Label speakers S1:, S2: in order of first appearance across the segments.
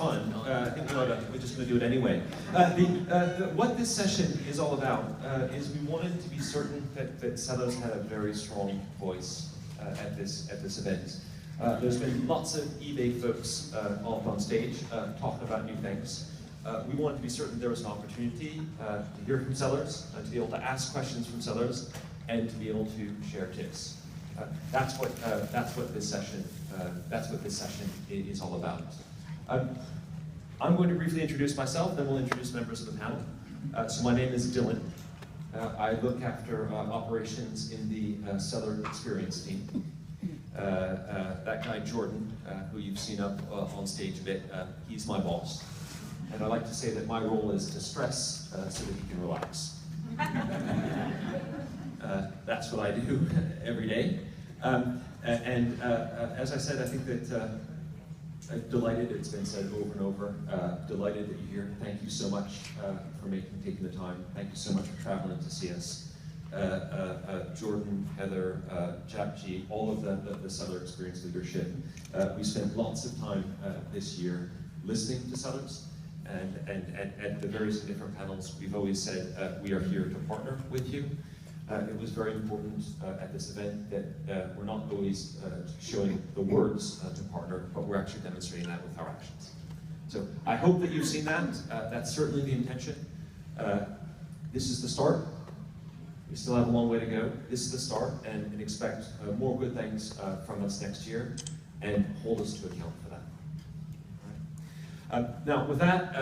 S1: fun. I think we're just going to do it anyway. What this session is all about is we wanted to be certain that sellers had a very strong voice at this event. There's been lots of eBay folks up on stage talking about new things. We wanted to be certain there was an opportunity to hear from sellers, to be able to ask questions from sellers, and to be able to share tips. That's what this session is all about. I'm going to briefly introduce myself, then we'll introduce members of the panel. So my name is Dylan. I look after operations in the seller experience team. That guy Jordan, who you've seen up on stage a bit, he's my boss. And I like to say that my role is to stress so that he can relax. That's what I do every day. As I said, I think that I'm delighted, it's been said over and over, delighted that you're here. Thank you so much for taking the time. Thank you so much for traveling to see us. Jordan, Heather, Japji, all of the seller experience leadership. We spent lots of time this year listening to sellers, and at the various different panels, we've always said we are here to partner with you. It was very important at this event that we're not always showing the words to partner, but we're actually demonstrating that with our actions. So I hope that you've seen that. That's certainly the intention. This is the start. We still have a long way to go. This is the start, and expect more good things from us next year, and hold us to account for that. Now, with that,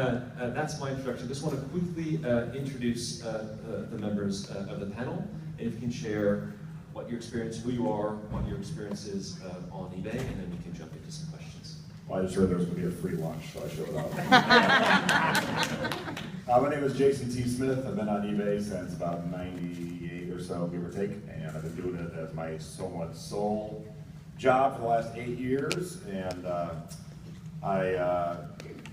S1: that's my introduction. I just want to quickly introduce the members of the panel, and if you can share what your experience, who you are, what your experience is on eBay, and then we can jump into some questions.
S2: Well, I just heard there was going to be a free lunch, so I showed up. My name is Jason T. Smith. I've been on eBay since about 98 or so, give or take, and I've been doing it as my somewhat sole job for the last 8 years, and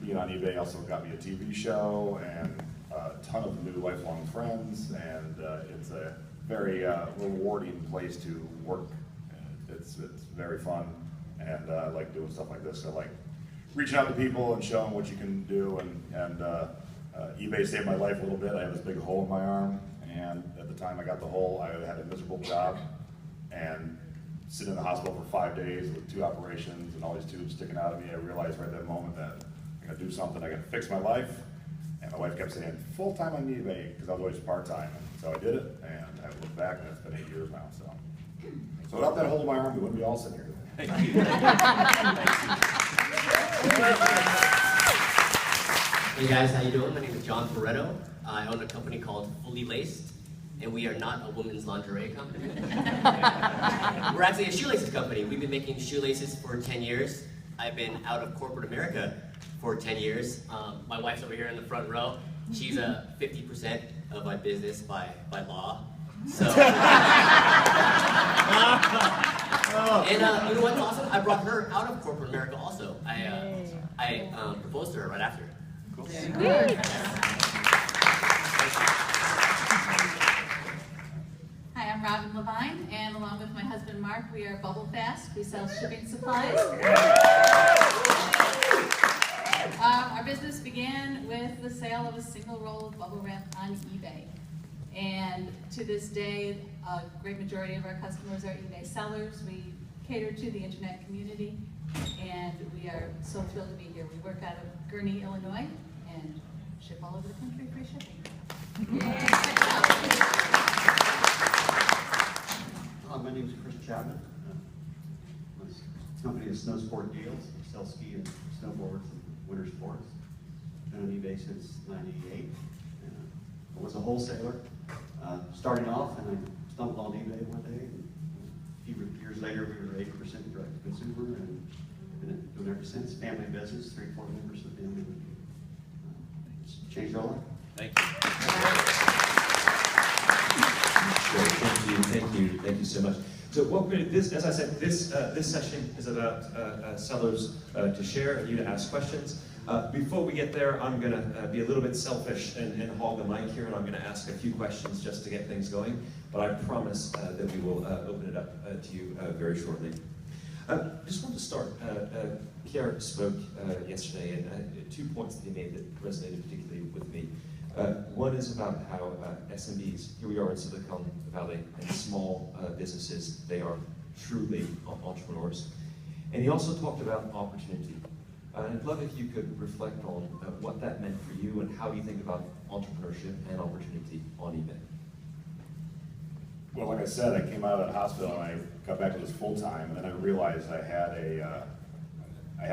S2: being on eBay also got me a TV show and a ton of new lifelong friends, and it's a very rewarding place to work. It's very fun, and I like doing stuff like this. I like reaching out to people and showing what you can do, and eBay saved my life a little bit. I had this big hole in my arm, and at the time I got the hole, I had a miserable job, and sitting in the hospital for 5 days with 2 operations and all these tubes sticking out of me, I realized right at that moment that I gotta do something, I gotta fix my life. And my wife kept saying, full-time on eBay, because I was always part-time. So I did it, and I look back, and it's been 8 years now, so. So without that hole in my arm, we wouldn't be all sitting here today.
S1: Thank you.
S3: Hey guys, how you doing? My name is John Ferretto. I own a company called Fully Laced, and we are not a women's lingerie company. We're actually a shoelaces company. We've been making shoelaces for 10 years. I've been out of corporate America for 10 years. My wife's over here in the front row. She's 50% of my business by law. So, and you know what's awesome? I brought her out of corporate America also. I proposed to her right after. Cool.
S4: Hi, I'm Robin Levine, and along with my husband Mark, we are Bubblefast. We sell shipping supplies. Our business began with the sale of a single roll of bubble wrap on eBay. And to this day, a great majority of our customers are eBay sellers. We cater to the internet community, and we are so thrilled to be here. We work out of Gurnee, Illinois, and ship all over the country, free shipping.
S5: My name is Chris Chapman. My company is Snow Sport Deals. We sell ski and snowboards and winter sports. Been on eBay since '98. I was a wholesaler starting off, and I stumbled on eBay one day. And a few years later, we were 80% direct to consumer, and been doing it ever since. Family business, 3-4 members of the family. It's changed our life.
S1: Thank you. Great, thank you so much. So what we're going to do, as I said, this session is about sellers to share and you to ask questions. Before we get there, I'm going to be a little bit selfish and hog the mic here, and I'm going to ask a few questions just to get things going. But I promise that we will open it up to you very shortly. Just wanted to start. Pierre spoke yesterday, and 2 points that he made that resonated particularly with me. One is about how SMBs, here we are in Silicon Valley, and small businesses, they are truly entrepreneurs. And he also talked about opportunity. I'd love if you could reflect on what that meant for you and how you think about entrepreneurship and opportunity on eBay.
S2: Well, like I said, I came out of that hospital and I got back to this full time, and then I realized I had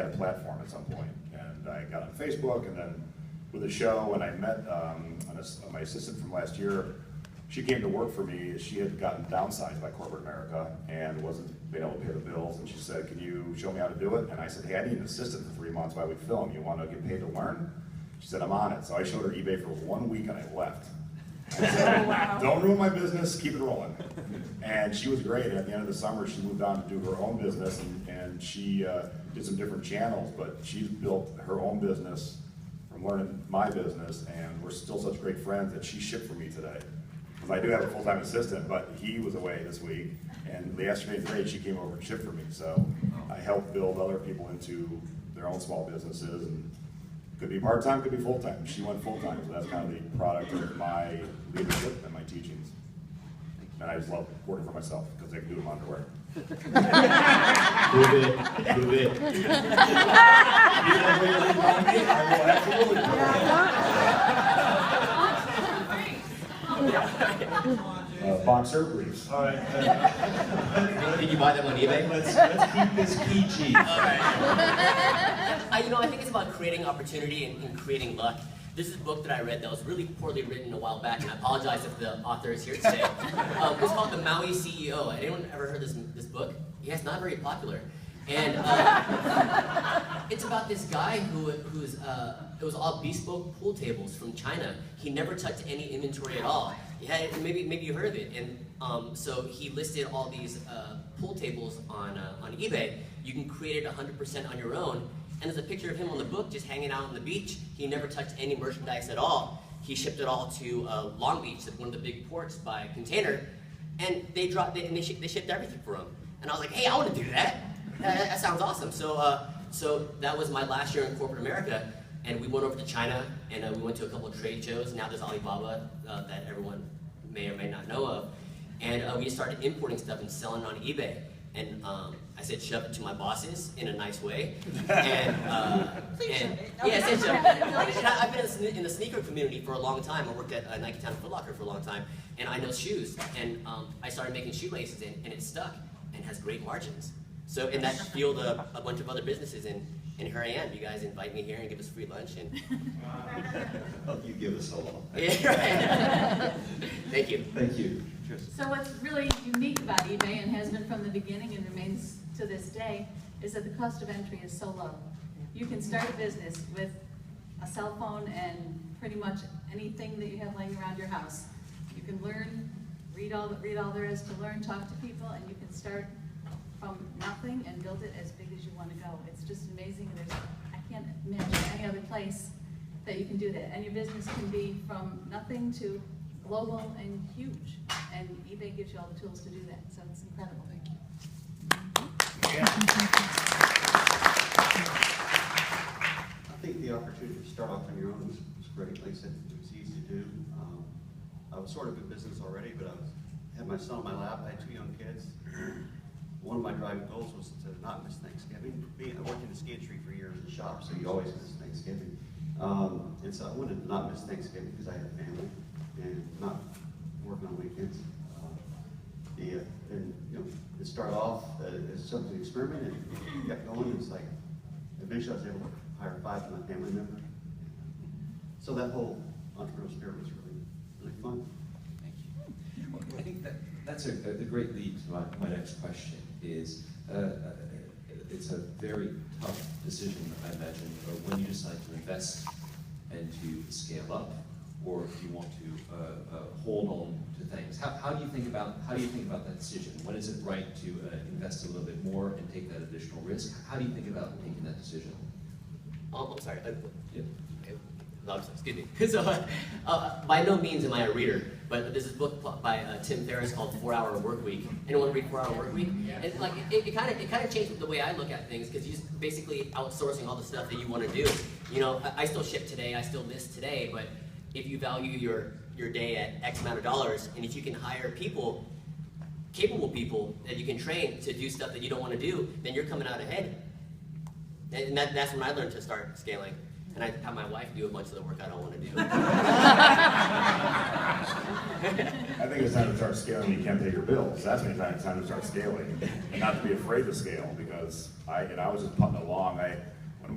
S2: a platform at some point, and I got on Facebook, and then with a show, and I met my assistant from last year. She came to work for me. She had gotten downsized by corporate America and wasn't being able to pay the bills, and she said, "Can you show me how to do it?" And I said, "Hey, I need an assistant for 3 months while we film. You want to get paid to learn?" She said, "I'm on it." So I showed her eBay for 1 week, and I left. I said,
S6: Wow.
S2: "Don't ruin my business, keep it rolling." And she was great. At the end of the summer, she moved on to do her own business, and she did some different channels, but she's built her own business from learning my business, and we're still such great friends that she shipped for me today. Because I do have a full-time assistant, but he was away this week, and yesterday grade she came over and shipped for me. So I help build other people into their own small businesses, and could be part-time, could be full-time. She went full-time, so that's kind of the product of my leadership and my teachings. And I just love working for myself because I can do it in underwear.
S3: Prove it, prove it.
S2: Boxer briefs.
S1: All right.
S3: Did you buy them on eBay?
S1: Let's keep this PG.
S3: I think it's about creating opportunity and creating luck. This is a book that I read that was really poorly written a while back, and I apologize if the author is here today. It's called The Maui CEO. Anyone ever heard this book? Yeah, it's not very popular. And it's about this guy who's it was all bespoke pool tables from China. He never touched any inventory at all. Yeah, maybe you heard of it. And so he listed all these pool tables on eBay. You can create it 100% on your own. And there's a picture of him on the book just hanging out on the beach. He never touched any merchandise at all. He shipped it all to Long Beach, one of the big ports, by container. And they shipped everything for him. And I was like, hey, I want to do that. That sounds awesome. So that was my last year in corporate America. And we went over to China, and we went to a couple of trade shows. Now there's Alibaba that everyone may or may not know of. And we just started importing stuff and selling it on eBay. And I said shove it to my bosses in a nice way. And yeah, I said shove it. And I've been in the sneaker community for a long time. I worked at Nike Town Foot Locker for a long time, and I know shoes. And I started making shoelaces, and it stuck and has great margins. So and that fueled a bunch of other businesses, and here I am. You guys invite me here and give us free lunch, and
S5: You give us a lot.
S3: yeah, right. Thank you.
S5: Thank you.
S4: So what's really unique about eBay, and has been from the beginning and remains to this day, is that the cost of entry is so low. You can start a business with a cell phone and pretty much anything that you have laying around your house. You can learn, read all there is to learn, talk to people, and you can start from nothing and build it as big as you want to go. It's just amazing. I can't imagine any other place that you can do that. And your business can be from nothing to global and huge. And eBay gives you all the tools to do that. So it's incredible. Thank you.
S5: I think the opportunity to start off on your own was great. Like I said, it was easy to do. I was sort of in business already, but I had my son on my lap. I had 2 young kids. One of my driving goals was to not miss Thanksgiving. I worked in the ski industry for years in the shop, so you always miss Thanksgiving. And so I wanted to not miss Thanksgiving because I had a family and not work on weekends. It started off as something to experiment, and it kept going. It's like eventually I was able to hire 5 of my family members. So that whole entrepreneurial spirit was really fun.
S1: Thank you. Well, I think that's a great lead to my next question. Is it's a very tough decision, I imagine, when you decide to invest and to scale up, or if you want to hold on to things. How do you think about that decision? When is it right to invest a little bit more and take that additional risk? How do you think about making that decision?
S3: I'm sorry.
S1: Yeah.
S3: excuse me. So, by no means am I a reader, but there's this book by Tim Ferriss called 4-Hour Workweek. Anyone read 4-Hour Workweek? And like it kind of changed the way I look at things, because you're just basically outsourcing all the stuff that you want to do. You know, I still ship today, I still list today, but if you value your day at X amount of dollars, and if you can hire people, capable people that you can train to do stuff that you don't want to do, then you're coming out ahead. And that's when I learned to start scaling. And I have my wife do a bunch of the work I don't want to do.
S2: I think it's time to start scaling. You can't pay your bills. That's when it's time to start scaling, and not to be afraid to scale. Because I was just putting along.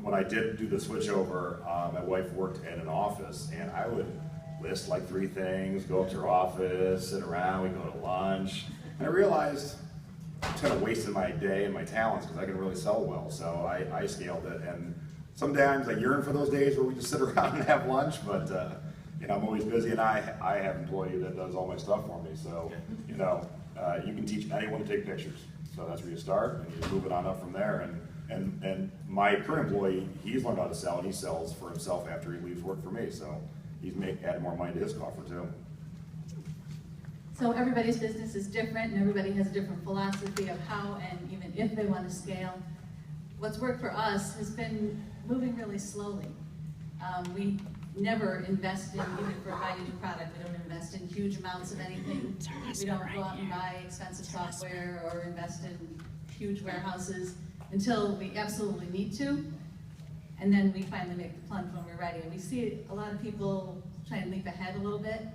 S2: When I did do the switch over, my wife worked in an office, and I would list like 3 things, go up to her office, sit around, we go to lunch. And I realized I was kind of wasting my day and my talents, because I can really sell well. So I scaled it, and sometimes I yearn for those days where we just sit around and have lunch, but you know, I'm always busy, and I have an employee that does all my stuff for me. So you know, you can teach anyone to take pictures. So that's where you start, and you move it on up from there. And my current employee, he's learned how to sell, and he sells for himself after he leaves work for me. So he's added more money to his coffer too.
S4: So everybody's business is different, and everybody has a different philosophy of how and even if they want to scale. What's worked for us has been moving really slowly. We never invest in, even for a high-end product, we don't invest in huge amounts of anything. We don't go out and buy expensive software or invest in huge warehouses until we absolutely need to. And then we finally make the plunge when we're ready. And we see a lot of people try and leap ahead a little bit.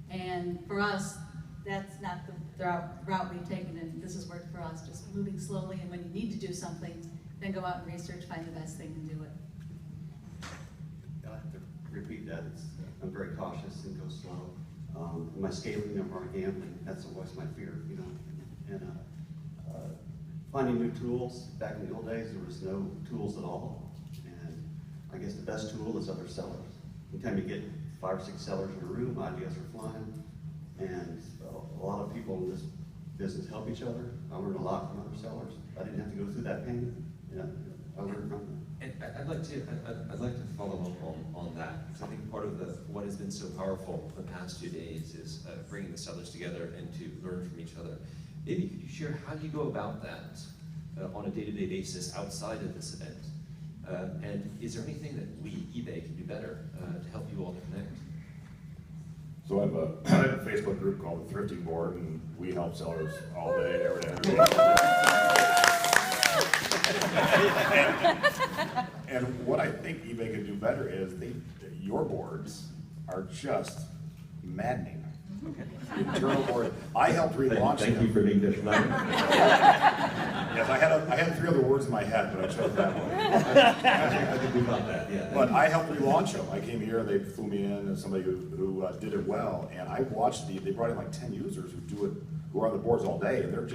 S4: And for us, that's not the route we've taken, and this has worked for us, just moving slowly. And when you need to do something, then go out and research, find the best thing and do it.
S5: I have to repeat that. I'm very cautious and go slow. My scaling of our gambling, that's always my fear, you know. And finding new tools. Back in the old days, there was no tools at all. And I guess the best tool is other sellers. Anytime you get 5 or 6 sellers in a room, ideas are flying. And a lot of people in this business help each other. I learned a lot from other sellers. I didn't have to go through that pain. Yeah, I learned from them.
S1: And I'd like to follow up on that, because I think part of what has been so powerful the past 2 days is bringing the sellers together and to learn from each other. Maybe could you share how do you go about that on a day-to-day basis outside of this event? And is there anything that we, eBay, can do better to help you all to connect?
S2: So I have a Facebook group called the Thrifting Board, and we help sellers all day, every day. And what I think eBay could do better is your boards are just maddening. The internal board. I helped relaunch them.
S5: Thank you for being diplomatic.
S2: Yes, I had 3 other words in my head, but I chose that one.
S1: I think we got that, yeah.
S2: But I helped relaunch them. I came here, they flew me in as somebody who did it well, and I watched they brought in like 10 users who are on the boards all day, and they're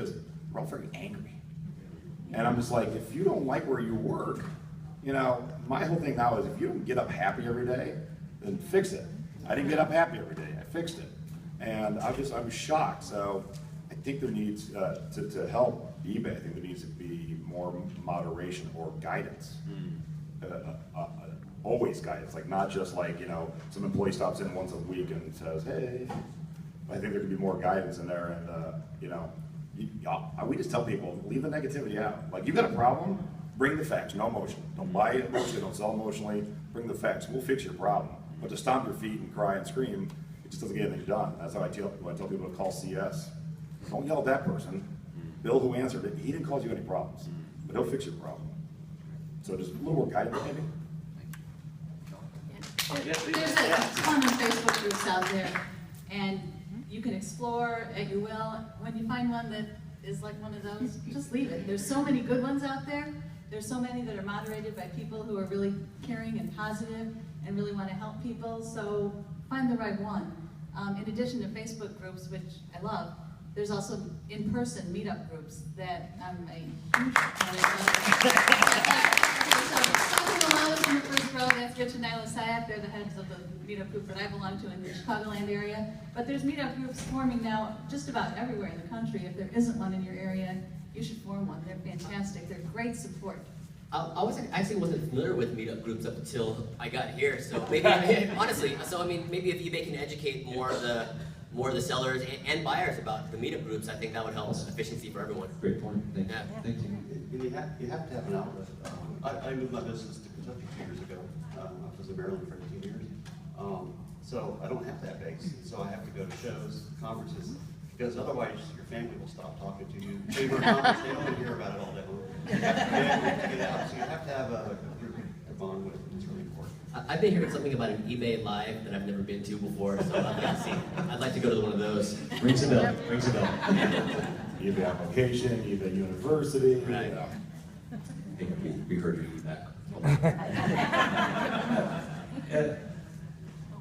S2: all very angry. And I'm just like, if you don't like where you work, you know, my whole thing now is if you don't get up happy every day, then fix it. I didn't get up happy every day, I fixed it. And I was shocked. So I think there needs, to help eBay, I think there needs to be more moderation or guidance. Always guidance, like not just like, you know, some employee stops in once a week and says, hey. I think there could be more guidance in there, and you know, we just tell people, leave the negativity out. Like, you got a problem, bring the facts, no emotion. Don't buy it emotionally, don't sell emotionally, bring the facts. We'll fix your problem. But to stomp your feet and cry and scream, it just doesn't get anything done. That's how I tell people to call CS. Don't yell at that person. Bill, who answered it, he didn't cause you any problems, but he'll fix your problem. So just a little more guidance, maybe.
S4: There's a ton of Facebook groups out there, and you can explore at your will. When you find one that is like one of those, just leave it. There's so many good ones out there. There's so many that are moderated by people who are really caring and positive and really want to help people, so find the right one. In addition to Facebook groups, which I love, there's also in-person meetup groups that I'm a huge fan of. Talking to Lois in the first row, that's Rich and Nyla Sayat. They're the heads of the meetup group that I belong to in the Chicagoland area. But there's meetup groups forming now just about everywhere in the country. If there isn't one in your area, you should form one. They're fantastic. They're great support.
S3: Actually wasn't familiar with meetup groups up until I got here. So maybe, honestly, so I mean, maybe if eBay can educate more of the sellers and buyers about the meetup groups, I think that would help efficiency for everyone.
S1: Great point. Thank you.
S3: Yeah.
S1: Thank you.
S5: And you have to have an outlet. I moved my business to Kentucky 2 years ago. I was in Maryland for 18 years. So I don't have that base. So I have to go to shows, conferences, because otherwise your family will stop talking to you. Chamber of Commerce, they don't want to hear about it all day long. You have to get out. So you have to have a group to bond with. It's really important.
S3: I've been hearing something about an eBay Live that I've never been to before, so I'd like to go to one of those.
S1: Rings a bell. Rings a bell.
S2: eBay application, eBay University.
S3: Right.
S2: You know.
S1: I think we heard you back.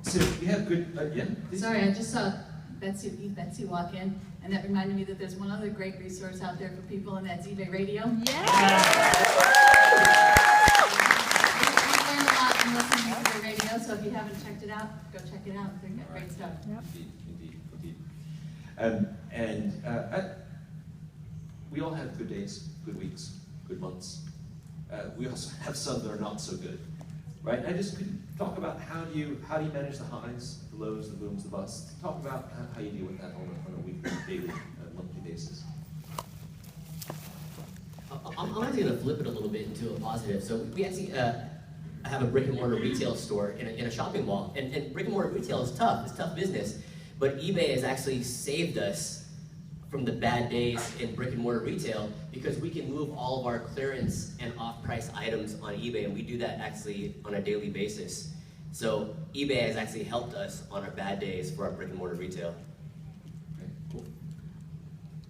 S1: So you have good, yeah?
S4: Sorry, I just saw Betsy walk in, and that reminded me that there's one other great resource out there for people, and that's eBay Radio.
S6: Yeah.
S4: We've learned a lot from listening to eBay Radio, so if you haven't checked it out, go check it out. They've got great stuff.
S1: Indeed. We all have good days, good weeks, good months. We also have some that are not so good, right? I just could talk about how do you manage the highs, the lows, the booms, the busts. Talk about how you deal with that on a weekly, daily, monthly basis.
S3: I'm actually going to flip it a little bit into a positive. So we actually have a brick and mortar retail store in a shopping mall, and brick and mortar retail is tough. It's tough business, but eBay has actually saved us from the bad days in brick and mortar retail because we can move all of our clearance and off-price items on eBay, and we do that actually on a daily basis. So eBay has actually helped us on our bad days for our brick and mortar retail.
S1: Okay, cool.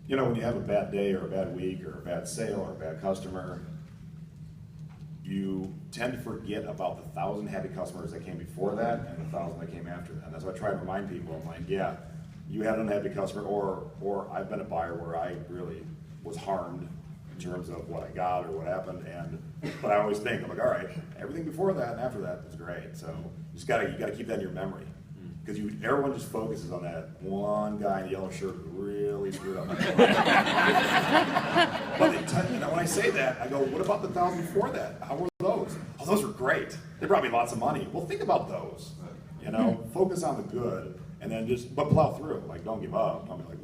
S2: You know, when you have a bad day or a bad week or a bad sale or a bad customer, you tend to forget about the 1,000 happy customers that came before that and the 1,000 that came after that. And that's why I try to remind people, I'm like, yeah, you had an unhappy customer, or I've been a buyer where I really was harmed in terms of what I got or what happened, but I always think, I'm like, all right, everything before that and after that was great. So you gotta keep that in your memory. Because everyone just focuses on that one guy in the yellow shirt who really screwed up. But when I say that, I go, what about the 1,000 before that? How were those? Oh, those were great. They brought me lots of money. Well, think about those. You know, focus on the good, and then but plow through. Like, don't give up. Don't be like,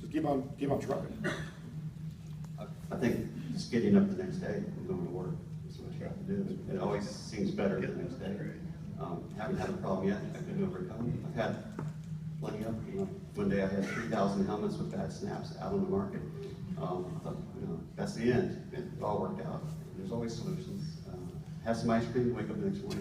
S2: just keep on trucking.
S5: I think just getting up the next day and going to work is what you have to do. It always seems better the next day. Haven't had a problem yet. I've been overcome. I've had plenty of, one day I had 3,000 helmets with bad snaps out on the market. I thought, that's the end. It all worked out. There's always solutions. Have some ice cream, wake up the next morning.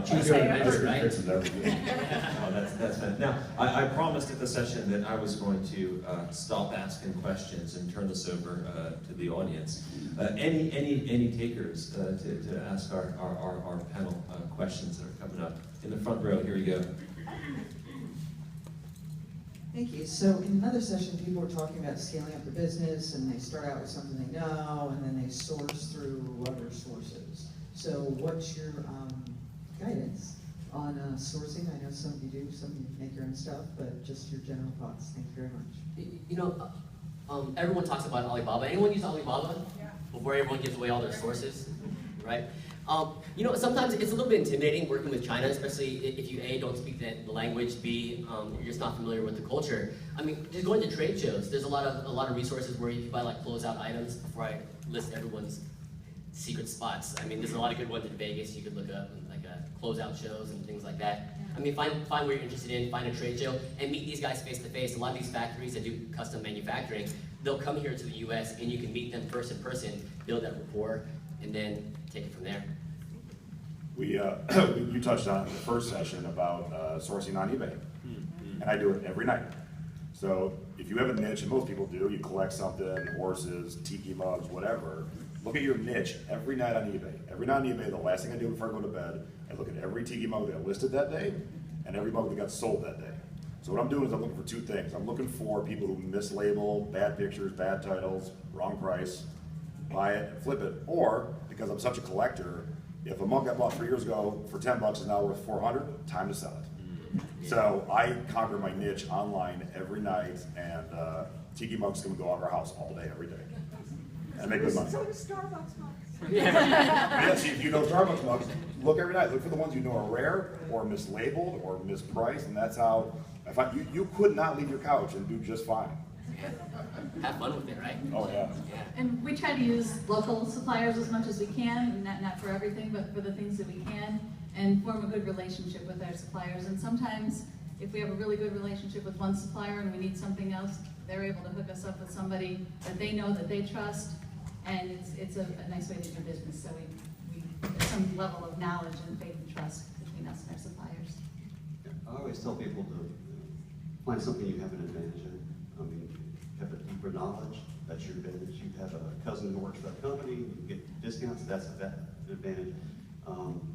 S3: Choose your adventure, right?
S1: Oh, that's fun. Now, I promised at the session that I was going to stop asking questions and turn this over to the audience. Any takers to ask our panel questions that are coming up? In the front row, here you go.
S6: Thank you. So in another session, people were talking about scaling up the business, and they start out with something they know, and then they source through other sources. So what's your guidance on sourcing? I know some of you do, some of you make your own stuff, but just your general thoughts. Thank you very much.
S3: Everyone talks about Alibaba. Anyone use Alibaba? Yeah. Before everyone gives away all their sources, right? Sometimes it's a little bit intimidating working with China, especially if you A, don't speak the language, B, you're just not familiar with the culture. I mean, just going to trade shows, there's a lot of resources where you can buy like closeout items. Before I list everyone's secret spots, I mean, there's a lot of good ones in Vegas you could look up, like closeout shows and things like that. I mean, find where you're interested in, find a trade show, and meet these guys face to face. A lot of these factories that do custom manufacturing, they'll come here to the US and you can meet them first in person, build that rapport, and then take it from there.
S2: You touched on in the first session about sourcing on eBay, and I do it every night. So if you have a niche, and most people do, you collect something, horses, tiki mugs, whatever, look at your niche every night on eBay. Every night on eBay, the last thing I do before I go to bed, I look at every tiki mug that I listed that day, and every mug that got sold that day. So what I'm doing is I'm looking for two things. I'm looking for people who mislabel, bad pictures, bad titles, wrong price, buy it, and flip it, or because I'm such a collector, if a mug I bought 3 years ago for $10 is now worth $400, time to sell it. So I conquer my niche online every night, and tiki mugs can go out of our house all day, every day. And make good money.
S7: So does Starbucks mugs.
S2: Yeah, see, if you know Starbucks mugs, look every night. Look for the ones you know are rare, or mislabeled, or mispriced, and that's how, you could not leave your couch and do just fine.
S3: Have fun with it, right?
S2: Oh, yeah.
S3: Yeah.
S4: And we try to use local suppliers as much as we can, not for everything, but for the things that we can, and form a good relationship with our suppliers. And sometimes, if we have a really good relationship with one supplier and we need something else, they're able to hook us up with somebody that they know, that they trust, and it's a nice way to do business. So there's some level of knowledge and faith and trust between us and our suppliers.
S5: I always tell people to find something you have an advantage in. I mean, have a deeper knowledge, that's your advantage. You have a cousin who works for that company, you get discounts, that's an advantage.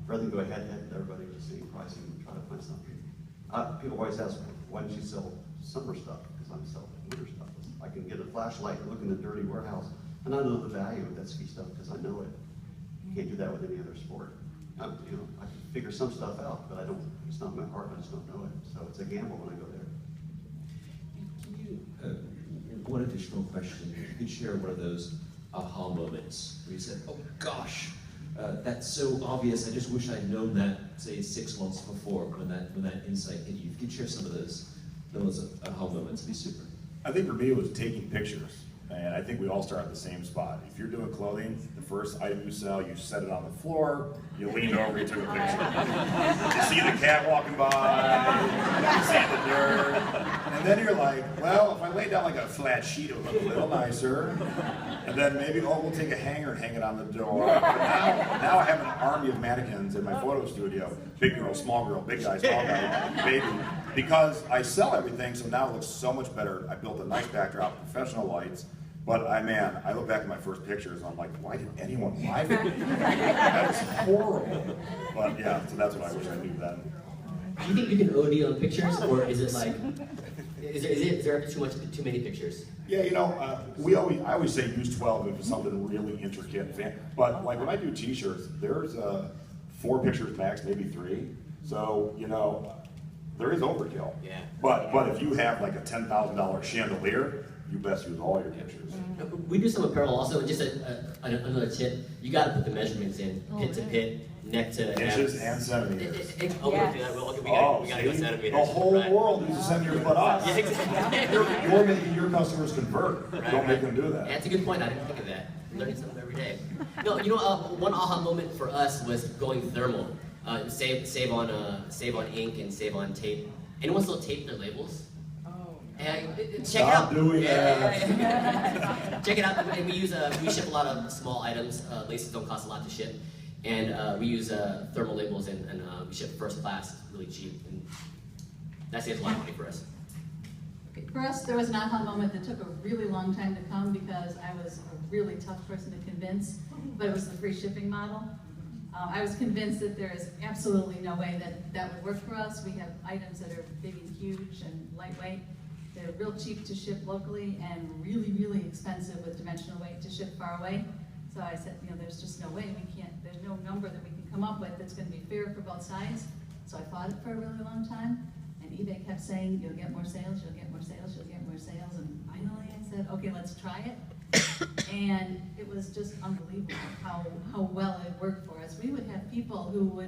S5: Rather than go head to head with everybody with the same pricing and try to find something. People always ask, why don't you sell summer stuff? Because I'm selling winter stuff. I can get a flashlight and look in the dirty warehouse, and I know the value of that ski stuff because I know it. You can't do that with any other sport. I can figure some stuff out, but it's not my heart, I just don't know it. So it's a gamble when I go there.
S1: Can you, one additional question, if you could share one of those aha moments where you said, oh gosh, that's so obvious, I just wish I'd known that, say, 6 months before, when that insight hit you. If you could share some of those aha moments, it'd be super.
S2: I think for me it was taking pictures, and I think we all start at the same spot. If you're doing clothing, the first item you sell, you set it on the floor, you lean over, you took a picture. You see the cat walking by, you see the dirt, and then you're like, well, if I lay down like a flat sheet, it would look a little nicer. And then maybe, we'll take a hanger and hang it on the door. But now I have an army of mannequins in my photo studio. Big girl, small girl, big guy, small guy, baby. Because I sell everything, so now it looks so much better. I built a nice backdrop, professional lights. But I look back at my first pictures and I'm like, why did anyone buy that? That was horrible. But yeah, so that's what I wish I knew then.
S3: Do you think you can OD on pictures, or is it like, is there too many pictures?
S2: Yeah, I always say use 12 if it's something really intricate. But like when I do t-shirts, there's 4 pictures max, maybe 3. So, there is overkill.
S3: Yeah.
S2: But if you have like a $10,000 chandelier, you best use all your pictures.
S3: We do some apparel also, and just another tip, you gotta put the measurements in, pit to pit, neck to
S2: Inches and centimeters.
S3: We gotta go centimeters.
S2: The whole
S3: right.
S2: world uses centimeters but us.
S3: Yeah, exactly.
S2: You're making your customers convert. Don't make them do that.
S3: That's a good point, I didn't think of that. Learning something every day. No, one aha moment for us was going thermal. Save on ink and save on tape. Anyone still tape their labels? Check it out.
S2: Doing that.
S3: Check it out. And we ship a lot of small items. Laces don't cost a lot to ship, and we use thermal labels, and we ship first class, really cheap, and that saves a lot of money for us.
S4: Okay, for us, there was an aha moment that took a really long time to come because I was a really tough person to convince, but it was the free shipping model. I was convinced that there is absolutely no way that would work for us. We have items that are big and huge and lightweight. They're real cheap to ship locally and really, really expensive with dimensional weight to ship far away. So I said, there's just no way there's no number that we can come up with that's going to be fair for both sides. So I fought it for a really long time, and eBay kept saying, you'll get more sales, you'll get more sales, you'll get more sales, and finally I said, okay, let's try it. And it was just unbelievable how well it worked for us. We would have people who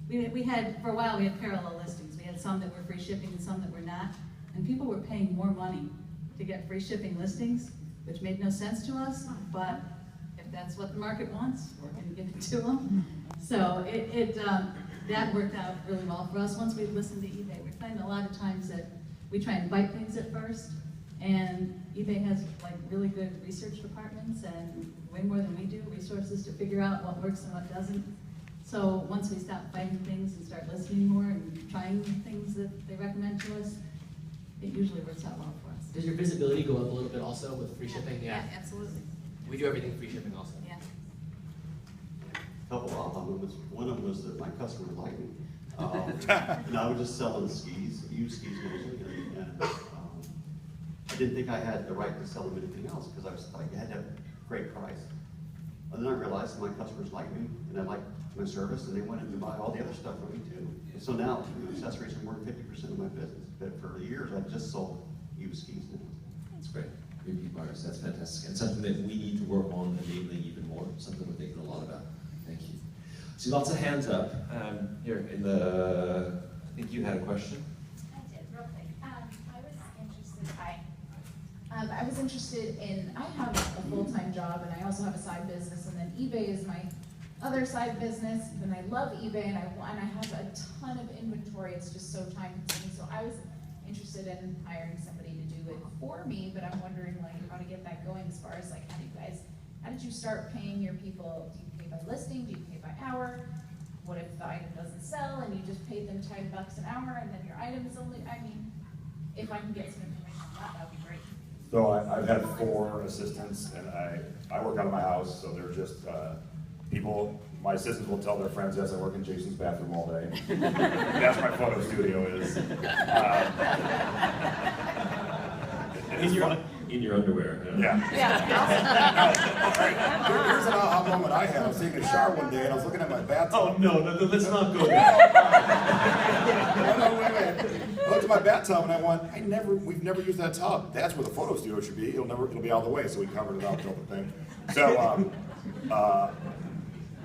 S4: we had, for a while we had parallel listings. We had some that were free shipping and some that were not. And people were paying more money to get free shipping listings, which made no sense to us, but if that's what the market wants, we're going to give it to them. So that worked out really well for us. Once we listened to eBay, we find a lot of times that we try and bite things at first, and eBay has really good research departments and way more than we do, resources to figure out what works and what doesn't. So once we stop biting things and start listening more and trying things that they recommend to us, it usually works out well for us.
S3: Does your visibility go up a little bit also with free shipping?
S4: Yeah, absolutely.
S3: We do everything free shipping also.
S4: Yeah.
S5: A couple of aha moments. One of them was that my customer liked me. I was just selling skis, used skis mostly, and I didn't think I had the right to sell them anything else because I was like, I had to have a great price. And then I realized my customers like me, and I like my service, and they wanted to buy all the other stuff from me too. And so now, accessories are more than 50% of my business. But for years, I've just sold used skis now.
S1: That's great. Repeat buyers, that's fantastic. And something that we need to work on enabling even more, something we're thinking a lot about. Thank you. See lots of hands up. Here in the, I think you had a question.
S7: I did, real quick. I was interested in, I have a full-time job and I also have a side business, and then eBay is my other side business, and I love eBay, and I have a ton of inventory. It's just so time consuming. So I was interested in hiring somebody to do it for me, but I'm wondering like how to get that going as far as like how did you start paying your people? Do you pay by listing? Do you pay by hour? What if the item doesn't sell and you just paid them $10 an hour and then your item is only, I mean, if I can get some information on that, that would be great.
S2: So I've had 4 assistants, and I work out of my house, so they're just people. My assistants will tell their friends, yes, I work in Jason's bathroom all day. That's my photo studio is.
S1: In your underwear.
S2: Yeah. Here's an aha moment I had. I was taking a shower one day, and I was looking at my bathtub.
S1: Oh no, let's not go there.
S2: No, wait. I looked at my bathtub and I went, we've never used that tub. That's where the photo studio should be. It'll be out of the way, so we covered it out, built the thing. So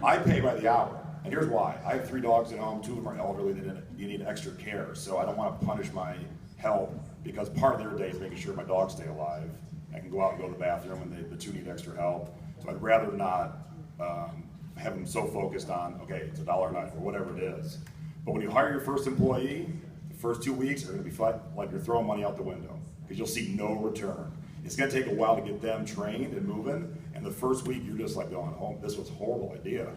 S2: I pay by the hour, and here's why. I have 3 dogs at home. 2 of them are elderly. They need extra care, so I don't want to punish my help, because part of their day is making sure my dogs stay alive. I can go out and go to the bathroom, and the 2 need extra help. So I'd rather not have them so focused on, okay, it's $1 a night or whatever it is. But when you hire your first employee, the first 2 weeks are going to be like you're throwing money out the window, because you'll see no return. It's going to take a while to get them trained and moving, and the first week you're just like going, oh, this was a horrible idea.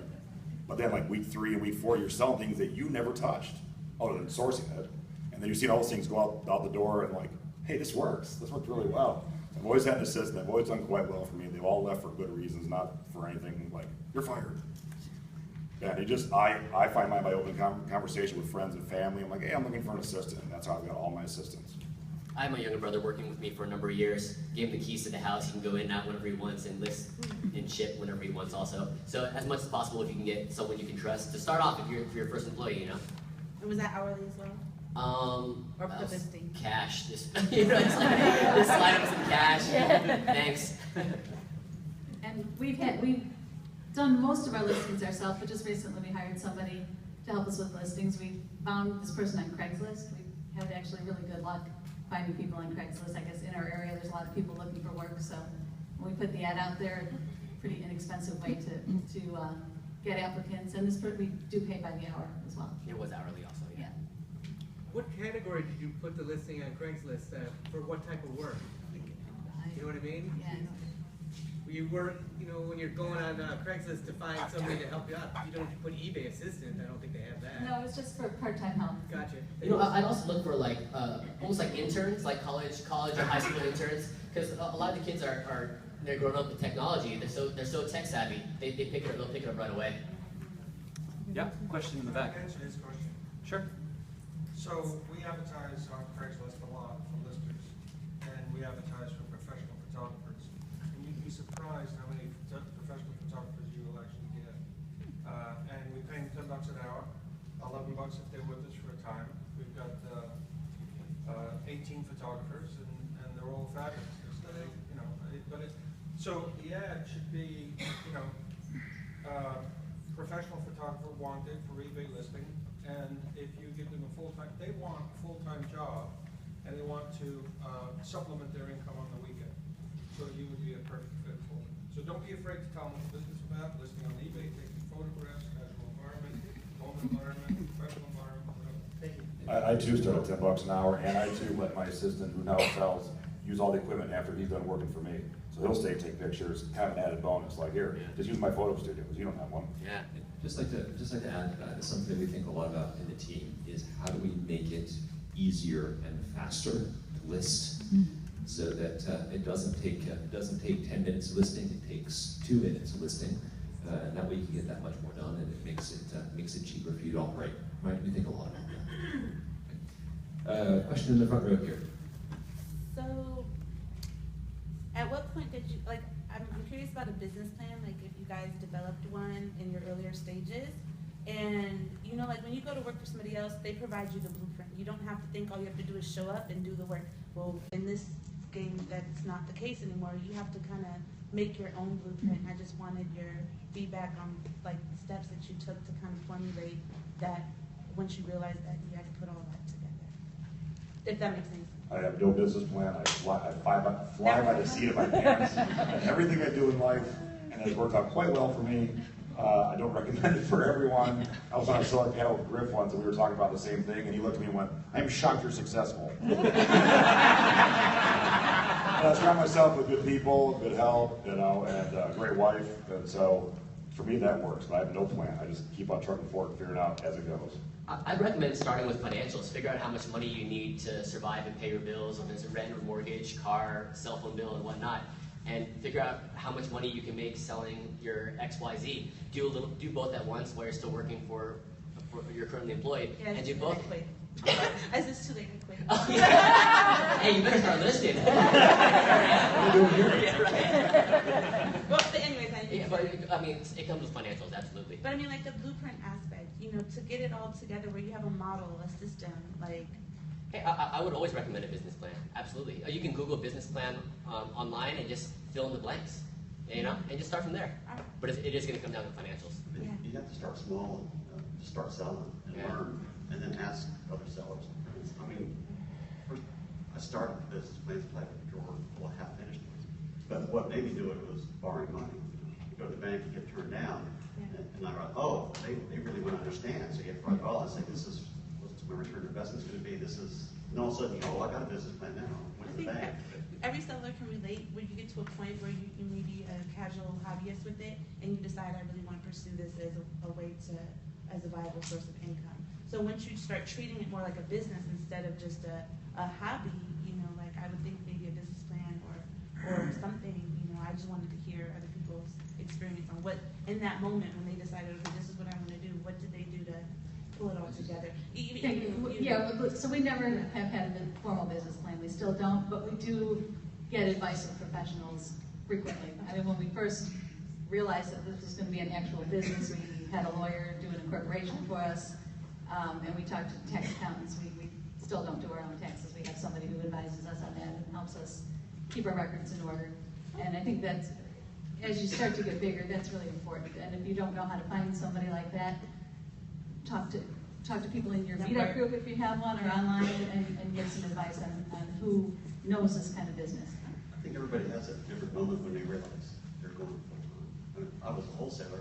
S2: But then like week 3 and week 4, you're selling things that you never touched, other than sourcing it. And then you're seeing all those things go out the door and like, hey, this works. This worked really well. I've always had an assistant. They've always done quite well for me. They've all left for good reasons, not for anything like, you're fired. And it just, I find mine by open conversation with friends and family. I'm like, hey, I'm looking for an assistant. And that's how I've got all my assistants.
S3: I have my younger brother working with me for a number of years. Gave him the keys to the house. He can go in and out whenever he wants and list and ship whenever he wants also. So as much as possible, if you can get someone you can trust to start off, if you're your first employee, you know.
S8: And was that hourly as well?
S7: Or the listing.
S3: Cash, just you know, it's like, just slide him some cash. Thanks.
S4: And we've done most of our listings ourselves, but just recently we hired somebody to help us with listings. We found this person on Craigslist. We had actually really good luck finding people on Craigslist. I guess in our area there's a lot of people looking for work, so when we put the ad out there, pretty inexpensive way to get applicants. And we do pay by the hour as well.
S3: It was hourly also, yeah.
S9: What category did you put the listing on Craigslist for what type of work? You know what I mean?
S4: Yeah.
S9: You work, you know, when you're going on Craigslist to find somebody to help you out, you don't put eBay assistant. I don't think they have that.
S4: No, it's just for part-time help.
S9: Gotcha.
S3: You know, I'd also look for like almost like interns, like college or high school interns, because a lot of the kids they're growing up with technology. They're so tech savvy. They'll pick it up right away.
S10: Yeah, question in the back.
S11: Can I answer this question?
S10: Sure.
S11: So we advertise on Craigslist a lot for listers, and we advertise for professional photographers. And you'd be surprised how many professional photographers you will actually get. And we pay them $10 an hour, $11 if they're with us for a time. We've got 18 photographers, and they're all fabulous. So the ad should be, professional photographer wanted for eBay listing, and if you give them they want a full-time job, and they want to supplement their income on the weekend. So you would be a perfect fit for them. So don't be afraid to tell them what the business is about, listing on eBay, taking photographs, casual environment, home environment, professional environment, whatever. Thank you.
S2: I too start at $10 an hour, and I too let my assistant, who now sells, use all the equipment after he's done working for me. So he'll stay and take pictures, have an added bonus, like here, just use my photo studio, because you don't have one.
S3: Yeah.
S1: Just like to add to that, something that we think a lot about in the team is how do we make it easier and faster to list, so that it doesn't take 10 minutes of listing, it takes 2 minutes of listing, and that way you can get that much more done, and it makes it cheaper for you to operate. Right? We think a lot about that. Question in the front row here.
S8: So, at what point did you, I'm curious about a business plan, like if you you guys developed one in your earlier stages. And you know, like when you go to work for somebody else, they provide you the blueprint. You don't have to think all you have to do is show up and do the work. Well, in this game, that's not the case anymore. You have to kind of make your own blueprint. I just wanted your feedback on like the steps that you took to kind of formulate that once you realized that you had to put all that together. If that makes sense.
S2: I have no business plan. I fly by the seat of my pants. Everything I do in life, and it's worked out quite well for me. I don't recommend it for everyone. I was on a solar panel with Griff once, and we were talking about the same thing, and he looked at me and went, "I'm shocked you're successful." I surround myself with good people, good help, you know, and a great wife, and so for me that works. But I have no plan. I just keep on trucking forward and figuring out as it goes.
S3: I'd recommend starting with financials. Figure out how much money you need to survive and pay your bills, if it's a rent or mortgage, car, cell phone bill, and whatnot. And figure out how much money you can make selling your XYZ. Do both at once while you're still working for you're currently employed,
S8: Yeah,
S3: and do both.
S8: Is this too late to quit?
S3: Oh, yeah. Hey, you better start listening.
S2: What are you doing here?
S3: Yeah, right.
S8: Well, but anyways,
S3: I mean, it comes with financials, absolutely.
S8: But I mean, like the blueprint aspect, you know, to get it all together where you have a model, a system, like.
S3: Hey, I would always recommend a business plan. Absolutely. You can Google business plan online and just fill in the blanks, you know, and just start from there. But it is going to come down to financials.
S5: You have to start small and just start selling and learn, and then ask other sellers. I mean, first I started the business plans like a drawer full of half-finished ones. But what made me do it was borrowing money. You go to the bank, you get turned down, and I write, oh, they really want to understand. So you have to write, oh, I say, this is what's my return investment's going to be. This is, and all of a sudden, oh, I got a business plan now. Went to the bank.
S8: Every seller can relate when you get to a point where you may be a casual hobbyist with it, and you decide I really want to pursue this as a way to, as a viable source of income. So once you start treating it more like a business instead of just a hobby, you know, like I would think maybe a business plan or something, you know, I just wanted to hear other people's experience on what, in that moment when they decided, okay, this is what I want to do, what did they do to pull it all together?
S4: So we never have had a formal business plan. We still don't, but we do get advice from professionals frequently. I mean, when we first realized that this was going to be an actual business, we had a lawyer do an incorporation for us, and we talked to tax accountants. We still don't do our own taxes. We have somebody who advises us on that and helps us keep our records in order. And I think that's, as you start to get bigger, that's really important. And if you don't know how to find somebody like that, talk to people in your meetup group if you have one, or online, and get some advice on who knows this kind of business.
S5: I think everybody has a different moment when they realize they're going full time. I was a wholesaler,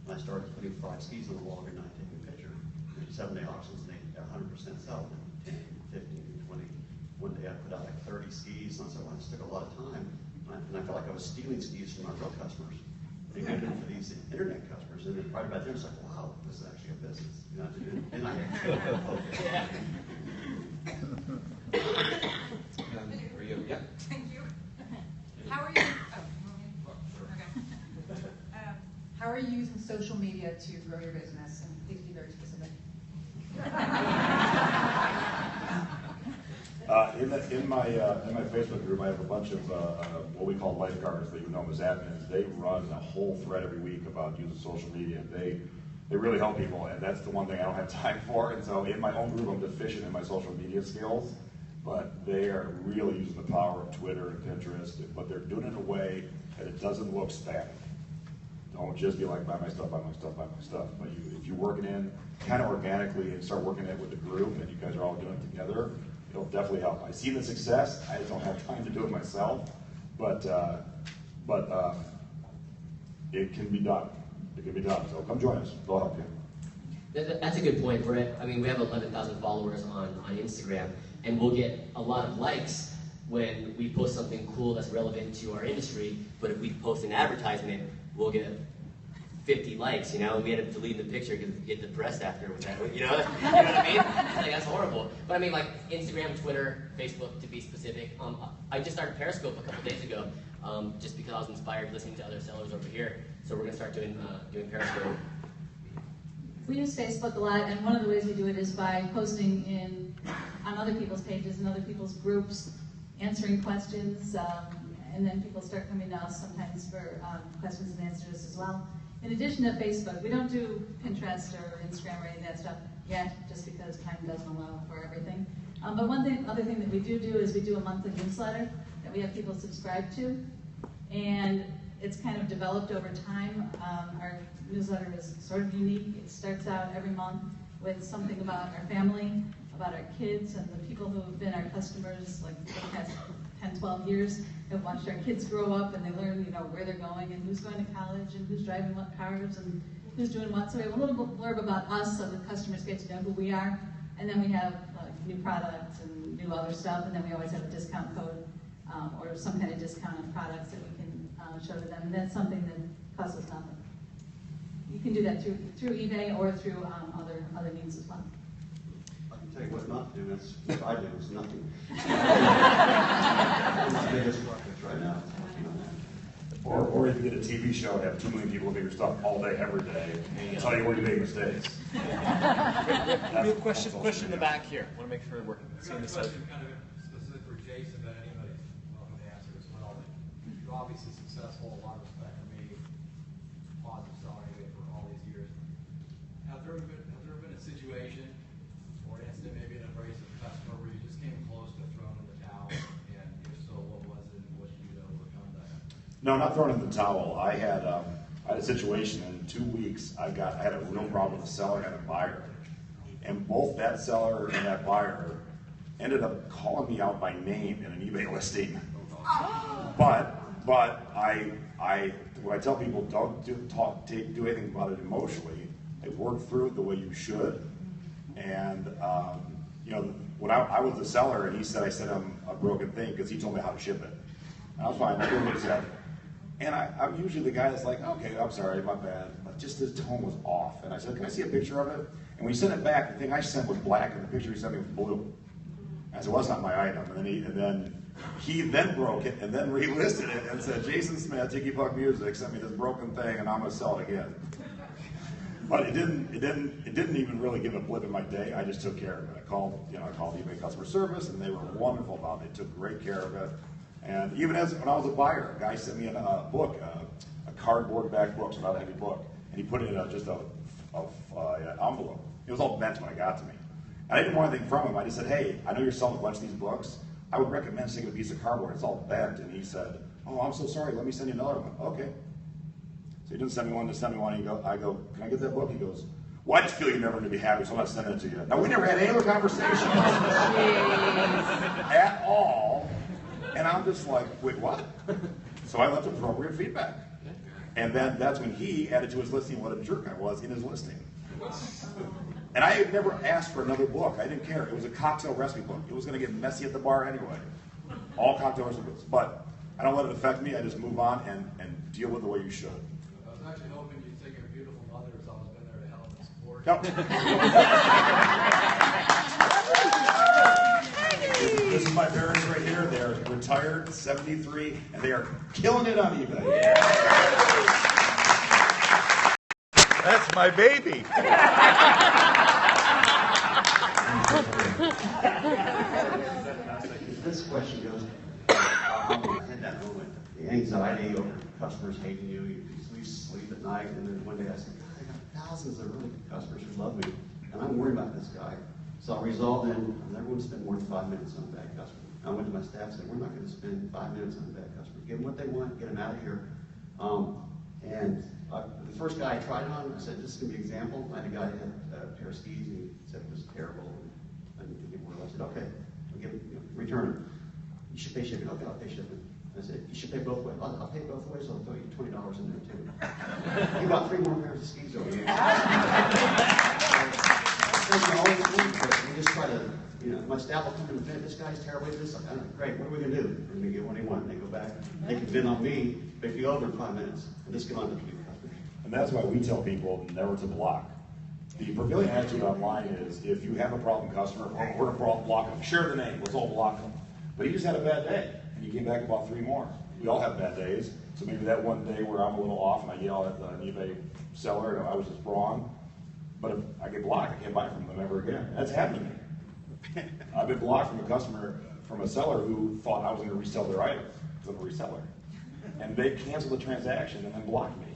S5: and I started putting 5 skis on the wall every night, taking a picture. 7-day auctions, and they 100% sell them, 10, 15, 20. One day I put out like 30 skis, and I said, well, this took a lot of time. And I felt like I was stealing skis from my real customers. They moved in for these internet customers, and then right about there, it's like, wow, this is actually a business. You know, and I
S10: For you, yeah.
S12: Thank you. How are you? Okay. How are you using social media to grow your business? And please be very specific.
S2: In my Facebook group, I have a bunch of what we call lifeguards, that you know them as admins. They run a whole thread every week about using social media. They really help people, and that's the one thing I don't have time for. And so in my own group, I'm deficient in my social media skills, but they are really using the power of Twitter and Pinterest, but they're doing it in a way that it doesn't look spammy. Don't just be like, buy my stuff, buy my stuff, buy my stuff. But if you work it in kind of organically and start working it with the group, and you guys are all doing it together, it'll definitely help. I see the success. I just don't have time to do it myself, but it can be done. It can be done. So come join us. We'll help you.
S3: That's a good point, Brett. I mean, we have 11,000 followers on Instagram, and we'll get a lot of likes when we post something cool that's relevant to our industry. But if we post an advertisement, we'll get 50 likes, you know, and we end up deleting the picture because we get depressed after with that, you know what I mean? Like, that's horrible. But I mean, like, Instagram, Twitter, Facebook, to be specific. I just started Periscope a couple days ago, just because I was inspired listening to other sellers over here. So we're going to start doing Periscope.
S4: We use Facebook a lot, and one of the ways we do it is by posting on other people's pages and other people's groups, answering questions, and then people start coming to us sometimes for questions and answers as well. In addition to Facebook, we don't do Pinterest or Instagram or any of that stuff yet, just because time doesn't allow for everything. But other thing that we do is we do a monthly newsletter that we have people subscribe to, and it's kind of developed over time. Our newsletter is sort of unique. It starts out every month with something about our family, about our kids, and the people who have been our customers like for the past 10, 12 years, have watched our kids grow up, and they learn, where they're going and who's going to college and who's driving what cars and who's doing what. So we have a little blurb about us so the customers get to know who we are. And then we have new products and new other stuff, and then we always have a discount code or some kind of discount on products that we can show to them. And that's something that costs us nothing. You can do that through eBay or through other means as well.
S5: I can tell you what not to do. That's what I do. It's nothing. It's the biggest project right now.
S2: Or you can get a TV show and have 2 million people look at your stuff all day, every day, and tell you where you make mistakes.
S10: We have a question in the back here. I want to make sure we're seeing this out.
S13: Kind of specific for Jason, but anybody's welcome to answer as well. You're obviously successful, a lot of respect for me, positive selling eBay for all these years. Have there been a situation or an incident, maybe an abrasive customer where you just came close to throwing in the towel? And if so, what was it? And what did you do to overcome that?
S2: No, not throwing in the towel. I had a situation in 2 weeks. I had a real problem with a seller and a buyer, and both that seller and that buyer ended up calling me out by name in an eBay listing. But I when I tell people don't do anything about it emotionally, they work through it the way you should. And when I was the seller and he said I sent him a broken thing because he told me how to ship it, and I was fine. I did what he said. And I'm usually the guy that's like, okay, I'm sorry, my bad. But just his tone was off. And I said, can I see a picture of it? And when he sent it back, the thing I sent was black, and the picture he sent me was blue. I said, well, that's not my item. And then he broke it and then relisted it and said, Jason Smith, Tiki Puck Music sent me this broken thing, and I'm gonna sell it again. But it didn't even really give a blip in my day. I just took care of it. I called eBay customer service, and they were wonderful about it. They took great care of it. And even when I was a buyer, a guy sent me a book, a cardboard back book, so not a heavy book, and he put it in just an envelope. It was all bent when it got to me. And I didn't want anything from him. I just said, hey, I know you're selling a bunch of these books. I would recommend taking a piece of cardboard. It's all bent. And he said, oh, I'm so sorry. Let me send you another one. Okay. So he didn't send me one, just send me one. I go, can I get that book? He goes, well, I just feel you're never going to be happy, so I'm not sending it to you. Now, we never had any other conversation at all. And I'm just like, wait, what? So I left appropriate feedback. And then that's when he added to his listing what a jerk I was in his listing. And I had never asked for another book. I didn't care. It was a cocktail recipe book. It was going to get messy at the bar anyway. All cocktail recipes. But I don't let it affect me. I just move on and deal with it the way you should.
S13: I was actually hoping you'd take your beautiful mother who's always been there to help and support.
S2: This is my parents right here. They're retired, 73, and they are killing it on eBay.
S14: That's my baby.
S5: This question goes, how we had that moment, the anxiety over customers hating you, you lose sleep at night, and then one day I said, God, I got thousands of really good customers who love me, and I'm worried about this guy. So I resolved then, I'm never going to spend more than 5 minutes on a bad customer. I went to my staff and said, we're not going to spend 5 minutes on a bad customer. Give them what they want, get them out of here. The first guy I tried on, I said, this is going to be an example. I had a guy who had a pair of skis, and he said it was terrible. I didn't get more. I said, okay, I'll give him, return them. You should pay shipping. Okay, I'll pay shipping. I said, you should pay both ways. I'll pay both ways, so I'll throw you $20 in there too. He bought 3 more pairs of skis over here. We just try to, my staff will come in and say, this guy's terrible at this. Great, what are we going to do? We're going to get what he wants. They go back, they can vent on me, pick you over in 5 minutes, and just get on to the customers.
S2: And that's why we tell people never to block. The prevailing attitude online is, if you have a problem customer, we're going to block them. Share the name, let's all block them. But he just had a bad day, and he came back about 3 more. We all have bad days, so maybe that one day where I'm a little off and I yell at an eBay seller, and I was just wrong. But if I get blocked, I can't buy from them ever again. That's happened to me. I've been blocked from a seller who thought I was going to resell their items. because I'm a reseller. And they cancel the transaction and then block me.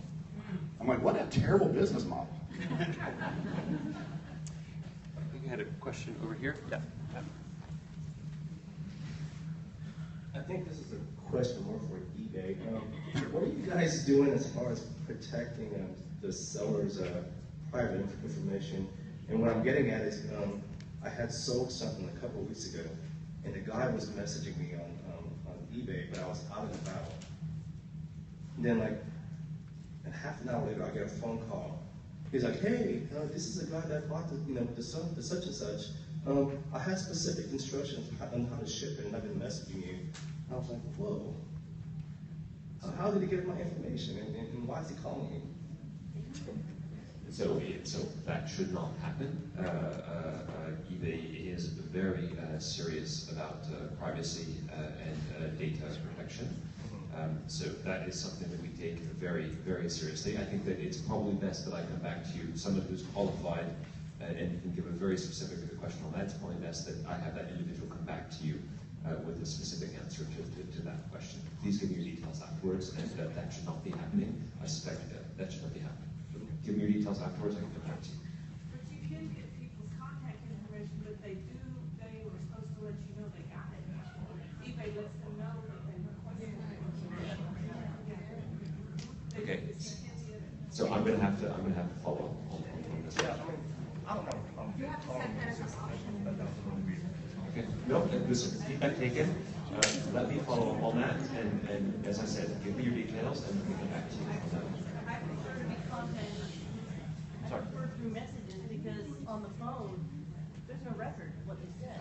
S2: I'm like, what a terrible business model.
S10: I think you had a question over here. Yeah.
S15: I think this is a question more for eBay. What are you guys doing as far as protecting the seller's private information? And what I'm getting at is, I had sold something a couple of weeks ago, and the guy was messaging me on eBay, but I was out and about. And then, like, half an hour later, I get a phone call. He's like, "Hey, this is the guy that bought the such and such. I had specific instructions on how to ship it, and I've been messaging you." I was like, "Whoa! How did he get my information, and why is he calling me?"
S1: So that should not happen. eBay is very serious about privacy and data protection. So that is something that we take very, very seriously. I think that it's probably best that I come back to you, someone who's qualified and can give a very specific question on that. It's probably best that I have that individual come back to you with a specific answer to that question. Please give me your details afterwards, and that should not be happening. I suspect that should not be happening. Give me your details afterwards, I can come back to you.
S16: But you can get people's contact information, but they were supposed to let you know they got it. eBay lets them know that they requested it.
S1: Okay. So I'm gonna have to follow up on this.
S15: Yeah, I mean, I don't know.
S16: You have to set that as an option.
S1: Okay. No, listen, feedback taken. Let me follow up on that, and as I said, give me your details, and let me come back to you on that.
S16: I prefer to be contacted. I prefer through messages because on the phone, there's no record of what they said.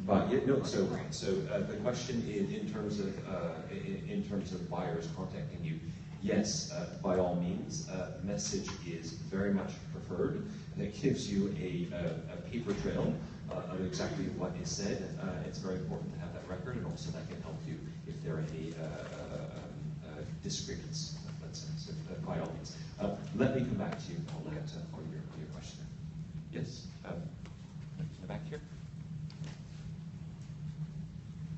S1: But yeah, no. So the question is in terms of buyers contacting you. Yes, by all means, message is very much preferred. It gives you a paper trail of exactly what is said. It's very important to have that record, and also that can help you if there are any disagreements. Let's say. So by all means, let me come back to you on that on your question. Yes, in the back here.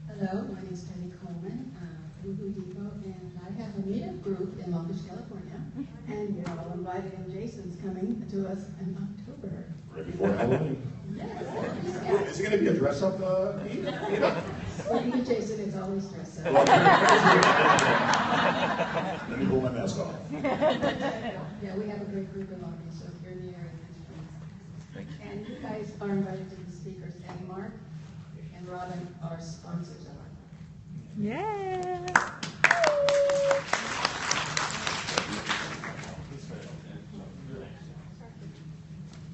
S17: Hello, my name is Penny Coleman, Woohoo Depot, and I have a meetup group in Long Beach, California, and you're all invited, and Jason's coming to us in October.
S2: Right before Halloween.
S17: Yes.
S2: Is it going to be a dress-up meetup?
S17: Well, you Jason is always dressed up.
S2: Let me pull my mask off.
S17: Yeah, we have a great group in Long Beach, so if you're near it, and you guys are invited to the speakers, and Mark and Robin are sponsors of our.
S18: Yeah.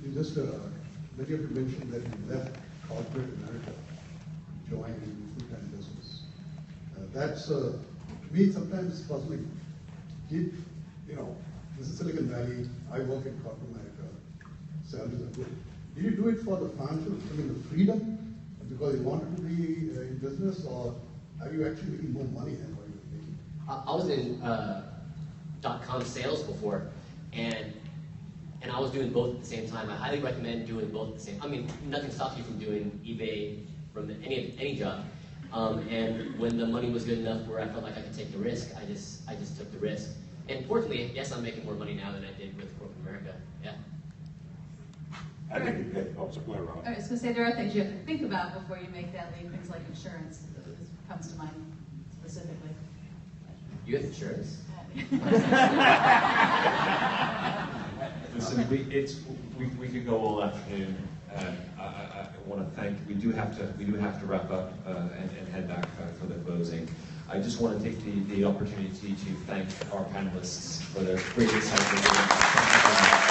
S19: You just, many of you mentioned that you left corporate America, joined full-time business. That's, to me, sometimes it's puzzling. This is Silicon Valley, I work in corporate America, salaries are good. Did you do it for the financial, the freedom, because you wanted to be in business, or are you actually making more money than what you're making?
S3: I was in .com sales before, and I was doing both at the same time. I highly recommend doing both at the same time. I mean, nothing stops you from doing eBay from any job. And when the money was good enough where I felt like I could take the risk, I just took the risk. And fortunately, yes, I'm making more money now than I did with corporate America. Yeah.
S2: I think it helps play around.
S4: I was going to say there are things you have to think about before you make that leap. Things like insurance. This comes to mind specifically.
S3: You have insurance?
S1: Listen, we could go all afternoon. I want to thank. We do have to wrap up and head back for the closing. I just want to take the opportunity to thank our panelists for their great insight.